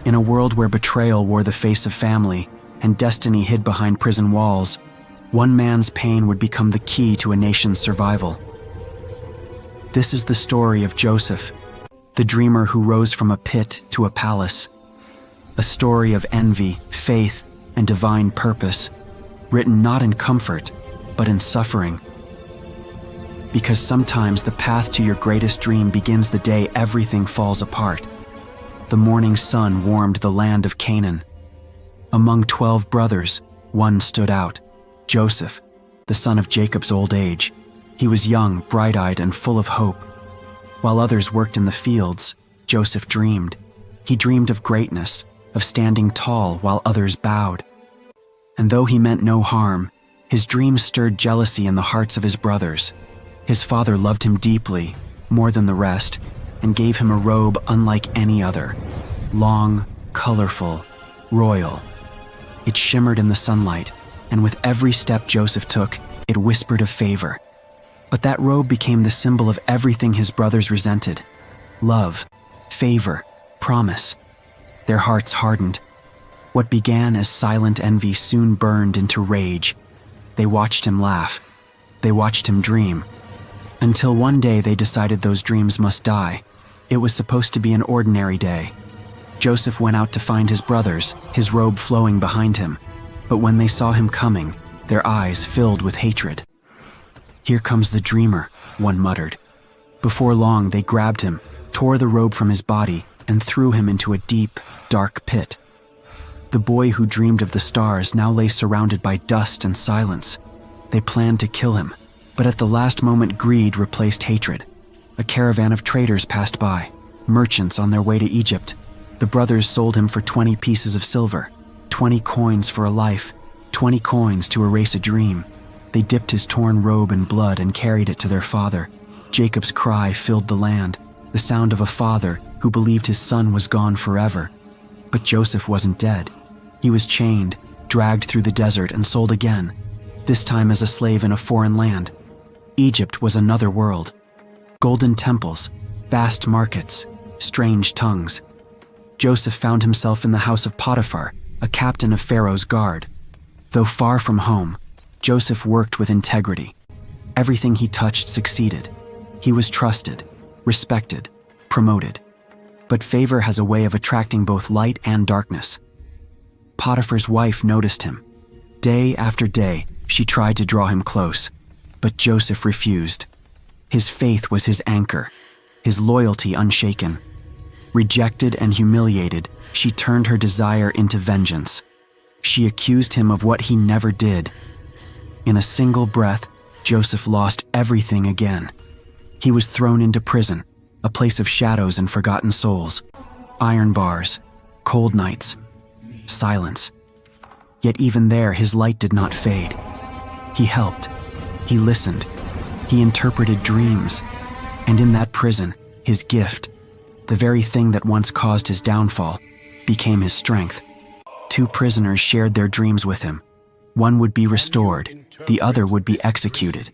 In a world where betrayal wore the face of family and destiny hid behind prison walls, one man's pain would become the key to a nation's survival. This is the story of Joseph, the dreamer who rose from a pit to a palace. A story of envy, faith, and divine purpose, written not in comfort, but in suffering. Because sometimes the path to your greatest dream begins the day everything falls apart. The morning sun warmed the land of Canaan. Among 12 brothers, one stood out, Joseph, the son of Jacob's old age. He was young, bright-eyed, and full of hope. While others worked in the fields, Joseph dreamed. He dreamed of greatness, of standing tall while others bowed. And though he meant no harm, his dreams stirred jealousy in the hearts of his brothers. His father loved him deeply, more than the rest, and gave him a robe unlike any other, long, colorful, royal. It shimmered in the sunlight, and with every step Joseph took, it whispered of favor. But that robe became the symbol of everything his brothers resented: love, favor, promise. Their hearts hardened. What began as silent envy soon burned into rage. They watched him laugh. They watched him dream. Until one day they decided those dreams must die. It was supposed to be an ordinary day. Joseph went out to find his brothers, his robe flowing behind him. But when they saw him coming, their eyes filled with hatred. "Here comes the dreamer," one muttered. Before long, they grabbed him, tore the robe from his body, and threw him into a deep, dark pit. The boy who dreamed of the stars now lay surrounded by dust and silence. They planned to kill him, but at the last moment greed replaced hatred. A caravan of traders passed by, merchants on their way to Egypt. The brothers sold him for 20 pieces of silver, 20 coins for a life, 20 coins to erase a dream. They dipped his torn robe in blood and carried it to their father. Jacob's cry filled the land, the sound of a father who believed his son was gone forever. But Joseph wasn't dead. He was chained, dragged through the desert, and sold again, this time as a slave in a foreign land. Egypt was another world. Golden temples, vast markets, strange tongues. Joseph found himself in the house of Potiphar, a captain of Pharaoh's guard. Though far from home, Joseph worked with integrity. Everything he touched succeeded. He was trusted, respected, promoted. But favor has a way of attracting both light and darkness. Potiphar's wife noticed him. Day after day, she tried to draw him close, but Joseph refused. His faith was his anchor, his loyalty unshaken. Rejected and humiliated, she turned her desire into vengeance. She accused him of what he never did. In a single breath, Joseph lost everything again. He was thrown into prison, a place of shadows and forgotten souls. Iron bars, cold nights, silence. Yet even there, his light did not fade. He helped. He listened. He interpreted dreams. And in that prison, his gift, the very thing that once caused his downfall, became his strength. 2 prisoners shared their dreams with him. One would be restored, the other would be executed.